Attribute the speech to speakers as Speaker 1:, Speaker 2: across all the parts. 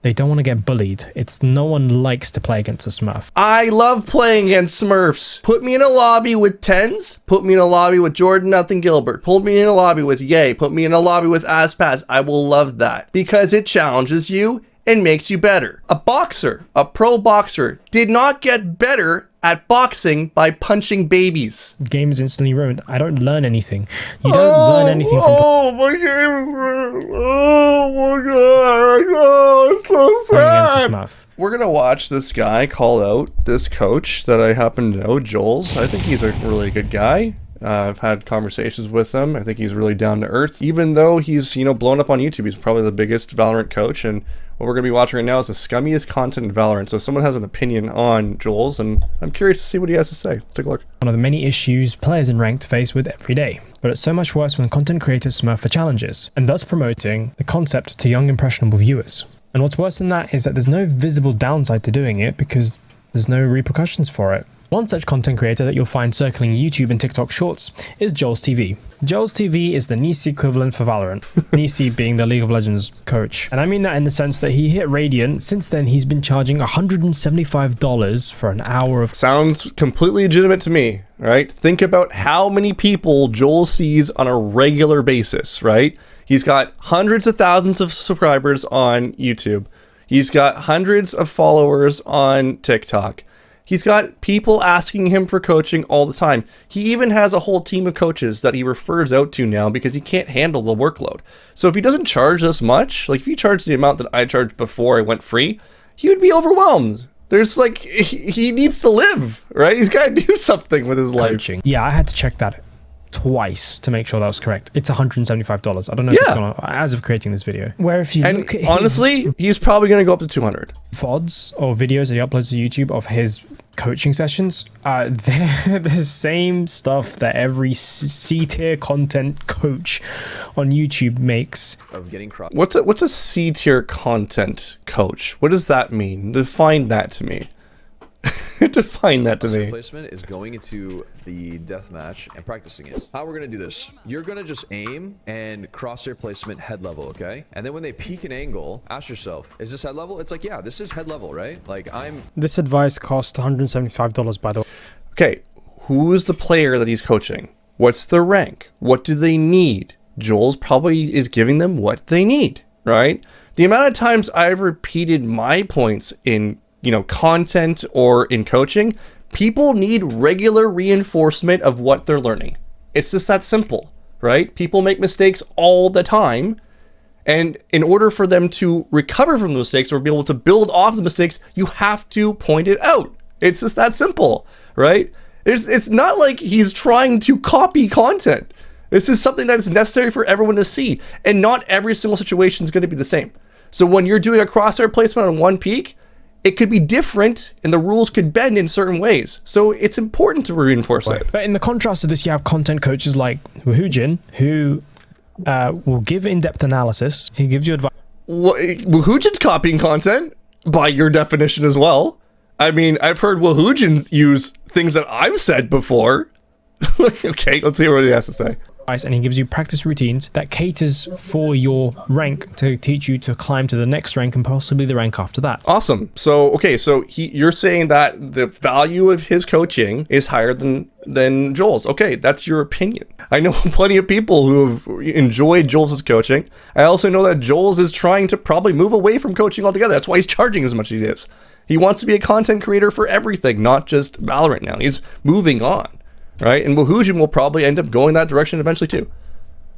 Speaker 1: They don't want to get bullied. No one likes to play against a Smurf.
Speaker 2: I love playing against Smurfs. Put me in a lobby with Tens. Put me in a lobby with Jordan Nothing Gilbert. Put me in a lobby with Ye. Put me in a lobby with Aspas. I will love that because it challenges you and makes you better. A boxer, a pro boxer, did not get better at boxing by punching babies.
Speaker 1: Game is instantly ruined. I don't learn anything. You don't learn anything from...
Speaker 2: Oh my game! Oh my god! Oh, it's so sad.
Speaker 1: Smurf.
Speaker 2: We're gonna watch this guy call out this coach that I happen to know, JOLLZ. I think he's a really good guy. I've had conversations with him. I think he's really down to earth. Even though he's, blown up on YouTube, he's probably the biggest Valorant coach. And what we're going to be watching right now is the scummiest content in Valorant. So someone has an opinion on JOLLZ, and I'm curious to see what he has to say. Take a look.
Speaker 1: One of the many issues players in ranked face with every day. But it's so much worse when content creators smurf for challenges, and thus promoting the concept to young impressionable viewers. And what's worse than that is that there's no visible downside to doing it because there's no repercussions for it. One such content creator that you'll find circling YouTube and TikTok shorts is JOLLZTV. JOLLZTV is the Nisi equivalent for Valorant, Nisi being the League of Legends coach. And I mean that in the sense that he hit Radiant. Since then, he's been charging $175 for an hour of...
Speaker 2: Sounds completely legitimate to me, right? Think about how many people Joel sees on a regular basis, right? He's got hundreds of thousands of subscribers on YouTube. He's got hundreds of followers on TikTok. He's got people asking him for coaching all the time. He even has a whole team of coaches that he refers out to now because he can't handle the workload. So if he doesn't charge this much, like if he charged the amount that I charged before I went free, he would be overwhelmed. There's like, he needs to live, right? He's got to do something with his life.
Speaker 1: Coaching. Yeah, I had to check that twice to make sure that was correct. It's $175. I don't know if it's gone on as of creating this video. Where if you look at
Speaker 2: honestly, he's probably going to go up to 200.
Speaker 1: VODs or videos that he uploads to YouTube of his coaching sessions, they're the same stuff that every C-tier content coach on YouTube makes.
Speaker 3: Of getting
Speaker 2: what's a C-tier content coach? What does that mean? Define that to me. Define that to me.
Speaker 3: Placement is going into the deathmatch and practicing it. How we're gonna do this? You're gonna just aim and crosshair placement head level, okay? And then when they peek an angle, ask yourself, is this head level? It's like, yeah, this is head level, right? Like
Speaker 1: This advice cost $175, by the way.
Speaker 2: Okay, who is the player that he's coaching? What's their rank? What do they need? JOLLZ probably is giving them what they need, right? The amount of times I've repeated my points in content or in coaching, people need regular reinforcement of what they're learning. It's just that simple, right? People make mistakes all the time. And in order for them to recover from those mistakes or be able to build off the mistakes, you have to point it out. It's just that simple, right? It's not like he's trying to copy content. This is something that is necessary for everyone to see. And not every single situation is going to be the same. So when you're doing a crosshair placement on one peak, it could be different and the rules could bend in certain ways. So it's important to reinforce it.
Speaker 1: But in the contrast to this, you have content coaches like WOOHOOJIN who will give in-depth analysis. He gives you advice.
Speaker 2: WOOHOOJIN's copying content by your definition as well. I mean, I've heard WOOHOOJIN use things that I've said before. Okay, let's hear what he has to say.
Speaker 1: And he gives you practice routines that caters for your rank to teach you to climb to the next rank and possibly the rank after that.
Speaker 2: Awesome. So, okay, so you're saying that the value of his coaching is higher than JOLLZ. Okay, that's your opinion. I know plenty of people who have enjoyed JOLLZ's coaching. I also know that JOLLZ is trying to probably move away from coaching altogether. That's why he's charging as much as he is. He wants to be a content creator for everything, not just Valorant now. He's moving on. Right, and WOOHOOJIN will probably end up going that direction eventually too.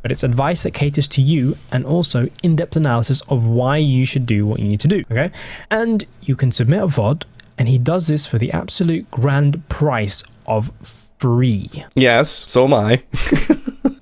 Speaker 1: But it's advice that caters to you and also in-depth analysis of why you should do what you need to do, okay? And you can submit a VOD, and he does this for the absolute grand price of free.
Speaker 2: Yes, so am I.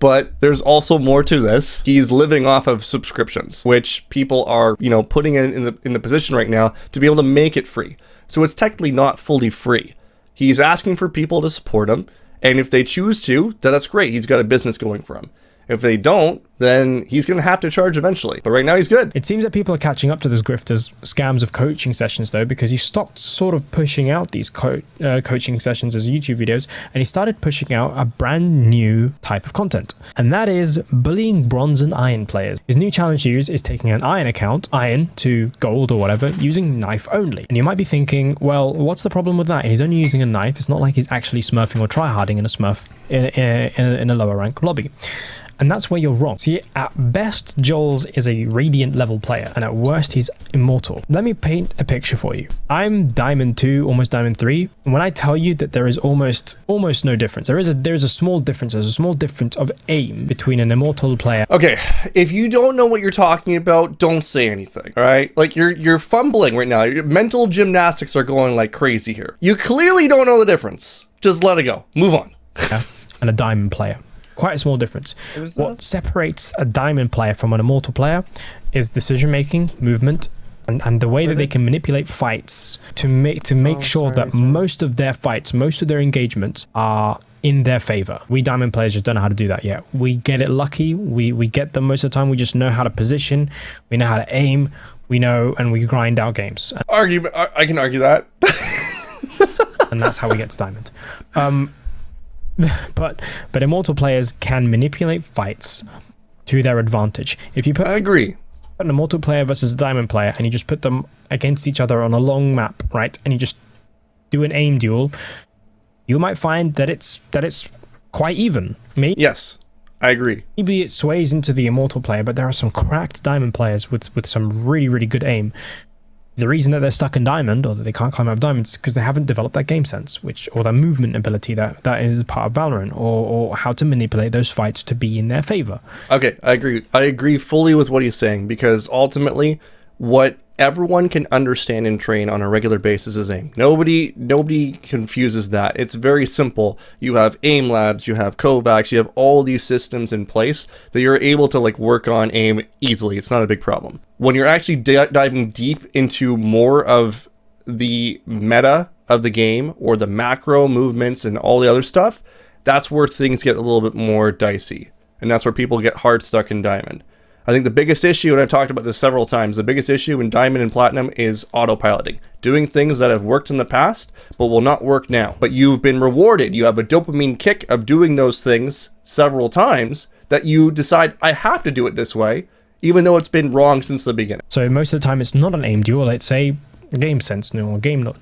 Speaker 2: But there's also more to this. He's living off of subscriptions, which people are, putting in the position right now to be able to make it free. So it's technically not fully free. He's asking for people to support him. And if they choose to, then that's great. He's got a business going for him. If they don't, then he's going to have to charge eventually. But right now he's good.
Speaker 1: It seems that people are catching up to this grifter's scams of coaching sessions, though, because he stopped sort of pushing out these coaching sessions as YouTube videos, and he started pushing out a brand new type of content, and that is bullying bronze and iron players. His new challenge to use is taking an iron account, iron to gold or whatever, using knife only. And you might be thinking, well, what's the problem with that? He's only using a knife. It's not like he's actually smurfing or tryharding in a smurf in a lower rank lobby. And that's where you're wrong. See, at best, JOLLZ is a Radiant level player, and at worst, he's immortal. Let me paint a picture for you. I'm Diamond 2, almost Diamond 3, and when I tell you that there is almost no difference, there is a small difference. There's a small difference of aim between an immortal player.
Speaker 2: Okay, if you don't know what you're talking about, don't say anything, all right? Like, you're fumbling right now. Your mental gymnastics are going like crazy here. You clearly don't know the difference. Just let it go. Move on.
Speaker 1: Yeah, and a diamond player. Quite a small difference. What separates a diamond player from an immortal player is decision making, movement, and the way that they can manipulate fights to make sure that most of their fights, most of their engagements are in their favor. We diamond players just don't know how to do that yet. We get it lucky. We get them most of the time. We just know how to position. We know how to aim. We know, and we grind out games.
Speaker 2: I can argue that.
Speaker 1: And that's how we get to diamond. But immortal players can manipulate fights to their advantage. If you put
Speaker 2: I agree.
Speaker 1: an immortal player versus a diamond player and you just put them against each other on a long map, right, and you just do an aim duel, you might find that it's quite even.
Speaker 2: Yes, I agree.
Speaker 1: Maybe it sways into the immortal player, but there are some cracked diamond players with some really good aim. The reason that they're stuck in diamond, or that they can't climb out of diamonds, is because they haven't developed that game sense, or their movement ability that is part of Valorant, or how to manipulate those fights to be in their favor.
Speaker 2: Okay, I agree. I agree fully with what he's saying, because ultimately, what everyone can understand and train on a regular basis is aim. Nobody confuses that. It's very simple. You have aim labs, you have Kovacs, you have all these systems in place that you're able to like work on aim easily. It's not a big problem. When you're actually diving deep into more of the meta of the game, or the macro movements and all the other stuff, that's where things get a little bit more dicey. And that's where people get hard stuck in diamond. I think the biggest issue, and I've talked about this several times, the biggest issue in Diamond and Platinum is autopiloting. Doing things that have worked in the past, but will not work now. But you've been rewarded. You have a dopamine kick of doing those things several times that you decide, I have to do it this way, even though it's been wrong since the beginning.
Speaker 1: So most of the time it's not an aim duel, it's a game sense or game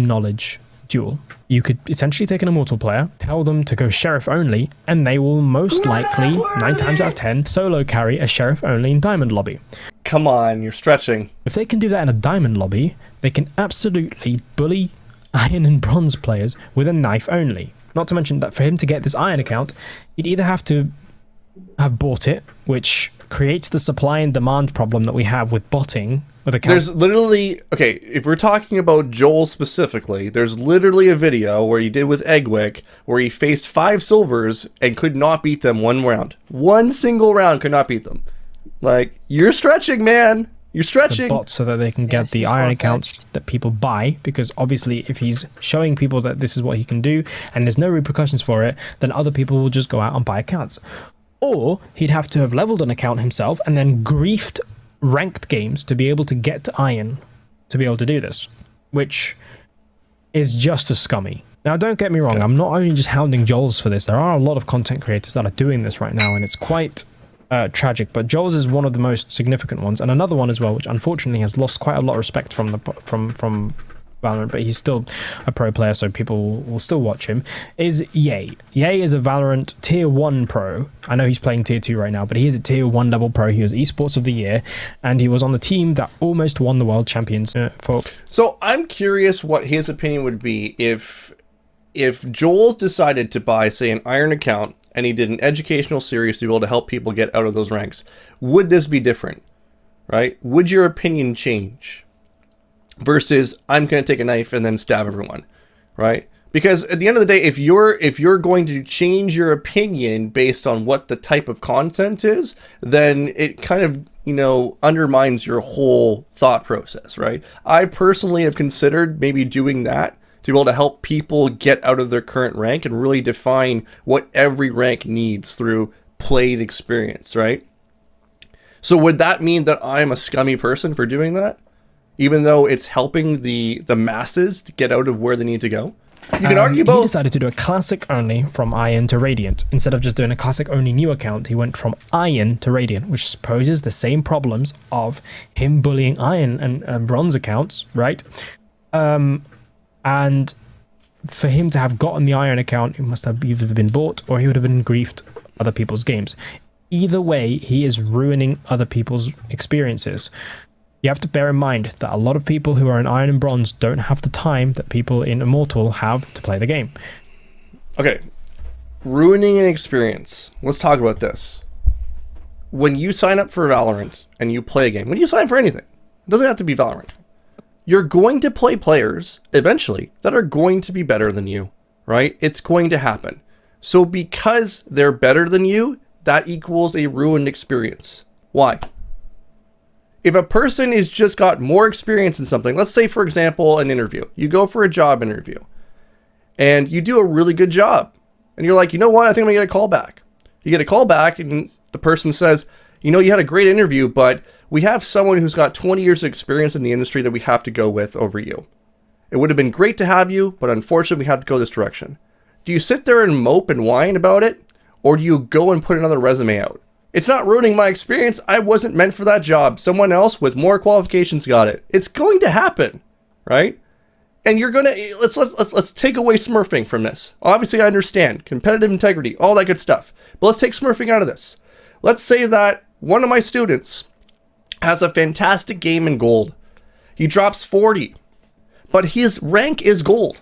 Speaker 1: knowledge duel. You could essentially take an immortal player, tell them to go sheriff only, and they will most likely, 9 times out of 10, solo carry a sheriff only in diamond lobby.
Speaker 2: Come on, you're stretching.
Speaker 1: If they can do that in a diamond lobby, they can absolutely bully iron and bronze players with a knife only. Not to mention that for him to get this iron account, you'd either have to have bought it, which creates the supply and demand problem that we have with botting with accounts.
Speaker 2: There's literally, okay, if we're talking about Joel specifically, there's literally a video where he did with Eggwick where he faced 5 silvers and could not beat them one round. One single round could not beat them. Like, you're stretching, man. You're stretching.
Speaker 1: The bots so that they can get the iron accounts that people buy, because obviously if he's showing people that this is what he can do and there's no repercussions for it, then other people will just go out and buy accounts. Or he'd have to have leveled an account himself and then griefed ranked games to be able to get to iron to be able to do this, which is just as scummy. Now, don't get me wrong, I'm not only just hounding JOLLZ for this. There are a lot of content creators that are doing this right now, and it's quite tragic, but JOLLZ is one of the most significant ones, and another one as well, which unfortunately has lost quite a lot of respect from Valorant, but he's still a pro player, so people will still watch him, is Ye. Ye is a Valorant tier 1 pro. I know he's playing tier 2 right now, but he is a tier 1 level pro. He was esports of the year, and he was on the team that almost won the world champions for.
Speaker 2: So I'm curious what his opinion would be if JOLLZ decided to buy, say, an iron account, and he did an educational series to be able to help people get out of those ranks. Would this be different, right? Would your opinion change? Versus, I'm going to take a knife and then stab everyone, right? Because at the end of the day, if you're going to change your opinion based on what the type of content is, then it kind of, you know, undermines your whole thought process, right? I personally have considered maybe doing that to be able to help people get out of their current rank and really define what every rank needs through played experience, right? So would that mean that I'm a scummy person for doing that? Even though it's helping the masses to get out of where they need to go? You can argue both.
Speaker 1: He decided to do a classic only from Iron to Radiant. Instead of just doing a classic only new account, he went from Iron to Radiant, which poses the same problems of him bullying Iron and Bronze accounts, right? And for him to have gotten the Iron account, it must have either been bought or he would have been griefed other people's games. Either way, he is ruining other people's experiences. You have to bear in mind that a lot of people who are in Iron and Bronze don't have the time that people in Immortal have to play the game.
Speaker 2: Okay, ruining an experience. Let's talk about this. When you sign up for Valorant and you play a game, when you sign for anything, it doesn't have to be Valorant. You're going to play players, eventually, that are going to be better than you, right? It's going to happen. So because they're better than you, that equals a ruined experience. Why? If a person has just got more experience in something, let's say, for example, an interview. You go for a job interview and you do a really good job. And you're like, you know what? I think I'm going to get a call back. You get a call back and the person says, you know, you had a great interview, but we have someone who's got 20 years of experience in the industry that we have to go with over you. It would have been great to have you, but unfortunately we have to go this direction. Do you sit there and mope and whine about it? Or do you go and put another resume out? It's not ruining my experience. I wasn't meant for that job. Someone else with more qualifications got it. It's going to happen, right? And you're gonna let's take away smurfing from this. Obviously, I understand competitive integrity, all that good stuff. But let's take smurfing out of this. Let's say that one of my students has a fantastic game in gold. He drops 40, but his rank is gold.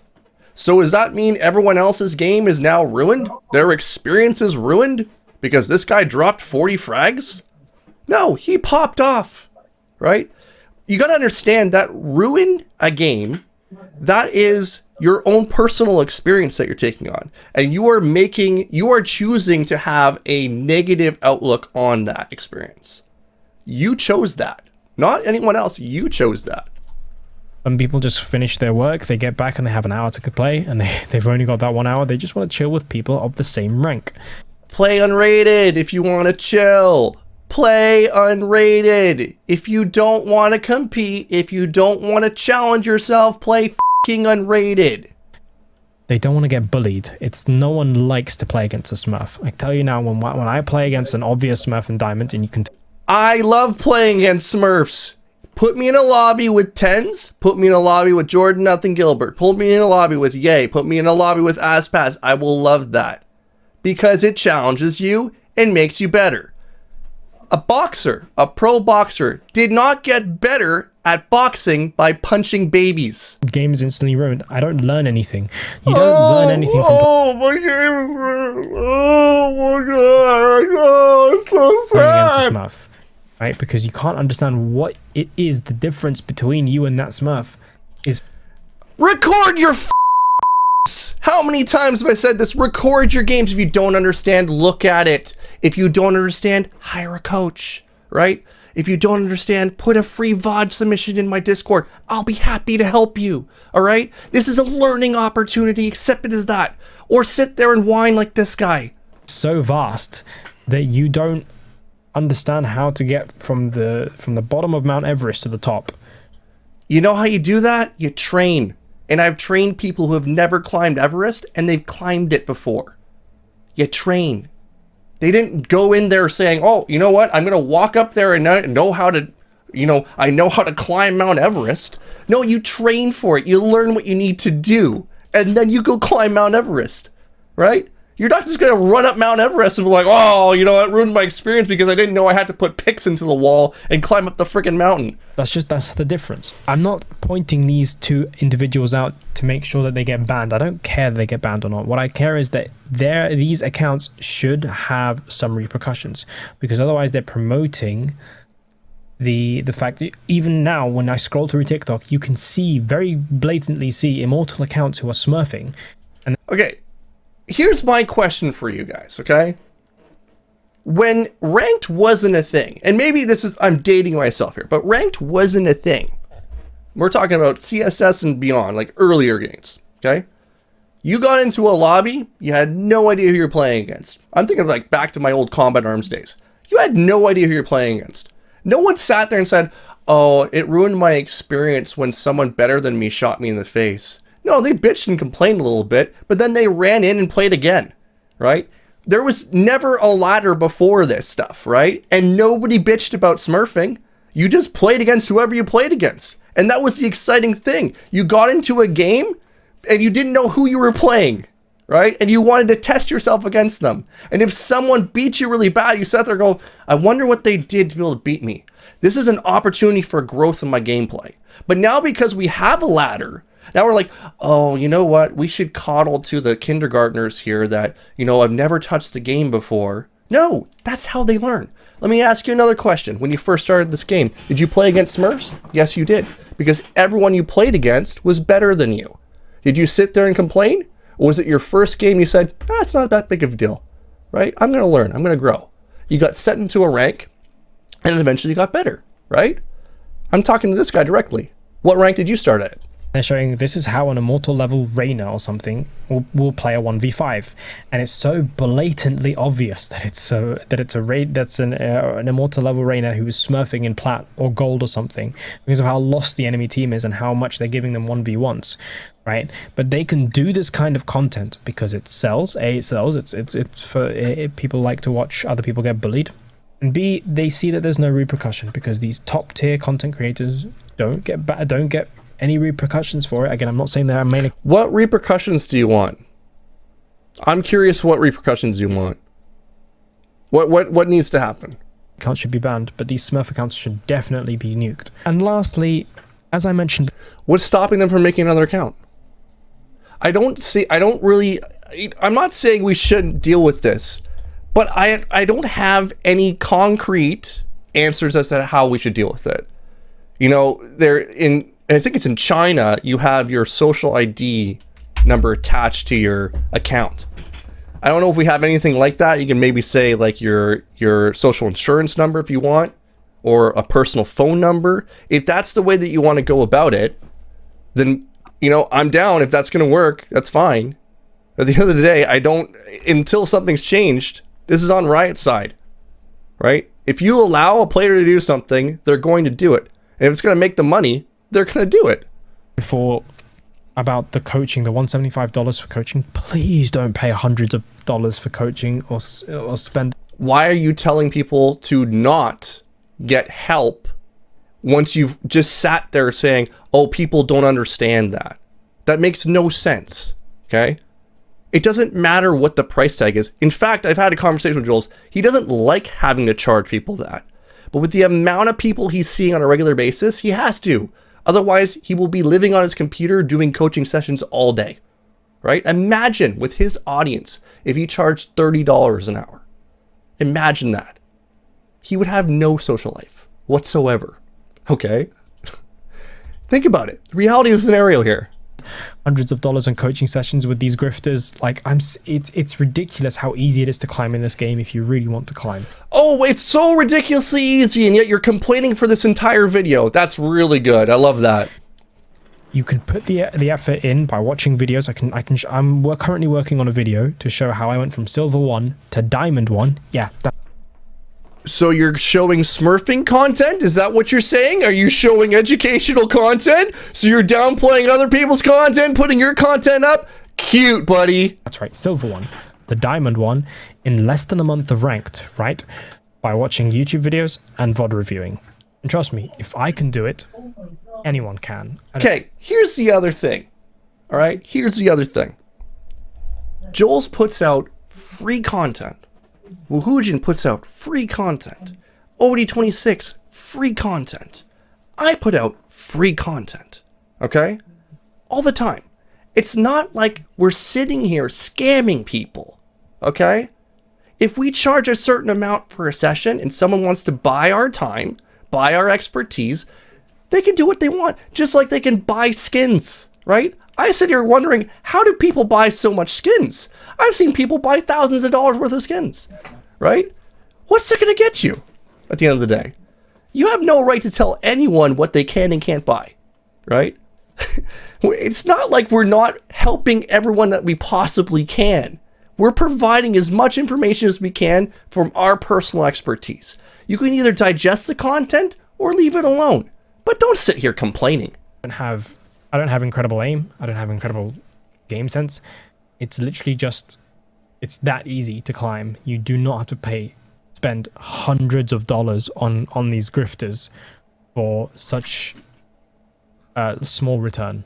Speaker 2: So does that mean everyone else's game is now ruined? Their experience is ruined? Because this guy dropped 40 frags? No, he popped off, right? You got to understand that ruin a game, that is your own personal experience that you're taking on. And you are choosing to have a negative outlook on that experience. You chose that, not anyone else. You chose that.
Speaker 1: When people just finish their work, they get back and they have an hour to play, and they've only got that 1 hour. They just want to chill with people of the same rank.
Speaker 2: Play unrated if you want to chill. Play unrated. If you don't want to compete, if you don't want to challenge yourself, play fucking unrated.
Speaker 1: They don't want to get bullied. No one likes to play against a smurf. I tell you now, when I play against an obvious smurf in Diamond, and you can...
Speaker 2: I love playing against smurfs. Put me in a lobby with Tens. Put me in a lobby with Jordan Nothing Gilbert. Put me in a lobby with Ye. Put me in a lobby with Aspas. I will love that. Because it challenges you and makes you better. A boxer, a pro boxer, did not get better at boxing by punching babies.
Speaker 1: The game is instantly ruined. I don't learn anything. You don't learn anything from...
Speaker 2: Oh, my game is ruined. Oh, my God. Oh, it's so
Speaker 1: against a
Speaker 2: sad.
Speaker 1: smurf, right? Because you can't understand what it is. The difference between you and that smurf is...
Speaker 2: Record your How many times have I said this? Record your games. If you don't understand, look at it. If you don't understand, hire a coach, right? If you don't understand, put a free VOD submission in my Discord. I'll be happy to help you, all right? This is a learning opportunity. Accept it as that. Or sit there and whine like this guy.
Speaker 1: So vast that you don't understand how to get from the bottom of Mount Everest to the top.
Speaker 2: You know how you do that? You train. And I've trained people who have never climbed Everest, and they've climbed it before. You train. They didn't go in there saying, oh, you know what? I'm going to walk up there and know how to, I know how to climb Mount Everest. No, you train for it. You learn what you need to do. And then you go climb Mount Everest, right? You're not just going to run up Mount Everest and be like, oh, it ruined my experience because I didn't know I had to put picks into the wall and climb up the freaking mountain.
Speaker 1: That's the difference. I'm not pointing these two individuals out to make sure that they get banned. I don't care that they get banned or not. What I care is that these accounts should have some repercussions, because otherwise they're promoting the fact that even now when I scroll through TikTok, you can very blatantly see Immortal accounts who are smurfing.
Speaker 2: Okay. Here's my question for you guys, okay? When ranked wasn't a thing, and maybe I'm dating myself here, but ranked wasn't a thing. We're talking about CSS and beyond, like earlier games, okay? You got into a lobby, you had no idea who you're playing against. I'm thinking like back to my old Combat Arms days. You had no idea who you're playing against. No one sat there and said, oh, it ruined my experience when someone better than me shot me in the face. No, they bitched and complained a little bit, but then they ran in and played again, right? There was never a ladder before this stuff, right? And nobody bitched about smurfing. You just played against whoever you played against. And that was the exciting thing. You got into a game and you didn't know who you were playing, right? And you wanted to test yourself against them. And if someone beat you really bad, you sat there going, I wonder what they did to be able to beat me. This is an opportunity for growth in my gameplay. But now because we have a ladder, now we're like, oh, you know what? We should coddle to the kindergartners here that, you know, I've never touched the game before. No, that's how they learn. Let me ask you another question. When you first started this game, did you play against Smurfs? Yes, you did. Because everyone you played against was better than you. Did you sit there and complain? Or was it your first game you said, it's not that big of a deal, right? I'm going to learn. I'm going to grow. You got set into a rank, and then eventually you got better, right? I'm talking to this guy directly. What rank did you start at?
Speaker 1: They're showing this is how an immortal level Reyna or something will play a 1v5, and it's so blatantly obvious that it's a raid that's an immortal level Reyna who is smurfing in plat or gold or something because of how lost the enemy team is and how much they're giving them 1v1s, right? But they can do this kind of content because it sells. A, it sells. It's for people like to watch other people get bullied, and B, they see that there's no repercussion because these top tier content creators don't get any repercussions for it. Again, I'm not saying that I'm mainly...
Speaker 2: What repercussions do you want? I'm curious what repercussions you want. What needs to happen?
Speaker 1: Accounts should be banned, but these Smurf accounts should definitely be nuked. And lastly, as I mentioned...
Speaker 2: What's stopping them from making another account? I'm not saying we shouldn't deal with this, but I don't have any concrete answers as to how we should deal with it. You know, I think it's in China, you have your social ID number attached to your account. I don't know if we have anything like that. You can maybe say like your social insurance number if you want, or a personal phone number. If that's the way that you want to go about it, then, you know, I'm down. If that's going to work, that's fine. At the end of the day, until something's changed, this is on Riot's side, right? If you allow a player to do something, they're going to do it. And if it's going to make them money, they're going to do it.
Speaker 1: Before, about the coaching, the $175 for coaching, please don't pay hundreds of dollars for coaching or spend.
Speaker 2: Why are you telling people to not get help once you've just sat there saying, oh, people don't understand that? That makes no sense, okay? It doesn't matter what the price tag is. In fact, I've had a conversation with JOLLZ. He doesn't like having to charge people that. But with the amount of people he's seeing on a regular basis, he has to. Otherwise, he will be living on his computer doing coaching sessions all day, right? Imagine with his audience, if he charged $30 an hour. Imagine that. He would have no social life whatsoever, okay? Think about it. The reality of the scenario here.
Speaker 1: Hundreds of dollars on coaching sessions with these grifters. Like, it's ridiculous how easy it is to climb in this game if you really want to climb.
Speaker 2: Oh, it's so ridiculously easy, and yet you're complaining for this entire video. That's really good. I love that.
Speaker 1: You can put the effort in by watching videos. We're currently working on a video to show how I went from Silver 1 to Diamond 1. Yeah.
Speaker 2: So you're showing smurfing content? Is that what you're saying? Are you showing educational content? So you're downplaying other people's content, putting your content up? Cute, buddy.
Speaker 1: That's right, Silver 1. The Diamond 1 in less than a month of ranked, right? By watching YouTube videos and VOD reviewing. And trust me, if I can do it, anyone can.
Speaker 2: Okay, here's the other thing. All right, here's the other thing. JOLLZ puts out free content. WOOHOOJIN puts out free content. OD26, free content. I put out free content. Okay? All the time. It's not like we're sitting here scamming people. Okay? If we charge a certain amount for a session and someone wants to buy our time, buy our expertise, they can do what they want. Just like they can buy skins, right? I sit here wondering, how do people buy so much skins? I've seen people buy thousands of dollars worth of skins, right? What's it going to get you at the end of the day? You have no right to tell anyone what they can and can't buy, right? It's not like we're not helping everyone that we possibly can. We're providing as much information as we can from our personal expertise. You can either digest the content or leave it alone, but don't sit here complaining.
Speaker 1: I don't have incredible aim. I don't have incredible game sense. It's literally just, it's that easy to climb. You do not have to spend hundreds of dollars on these grifters for such a small return.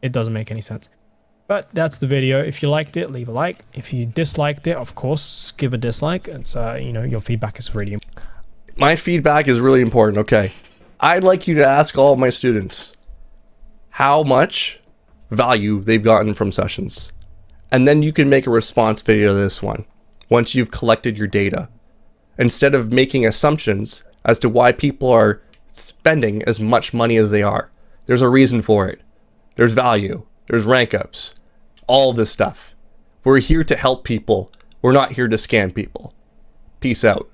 Speaker 1: It doesn't make any sense. But that's the video. If you liked it, leave a like. If you disliked it, of course, give a dislike. It's you know, your feedback is really important.
Speaker 2: My feedback is really important. Okay, I'd like you to ask all of my students how much value they've gotten from sessions, and then you can make a response video to this one once you've collected your data, instead of making assumptions as to why people are spending as much money as they are. There's a reason for it. There's value. There's rank ups. All this stuff. We're here to help people. We're not here to scam people. Peace out.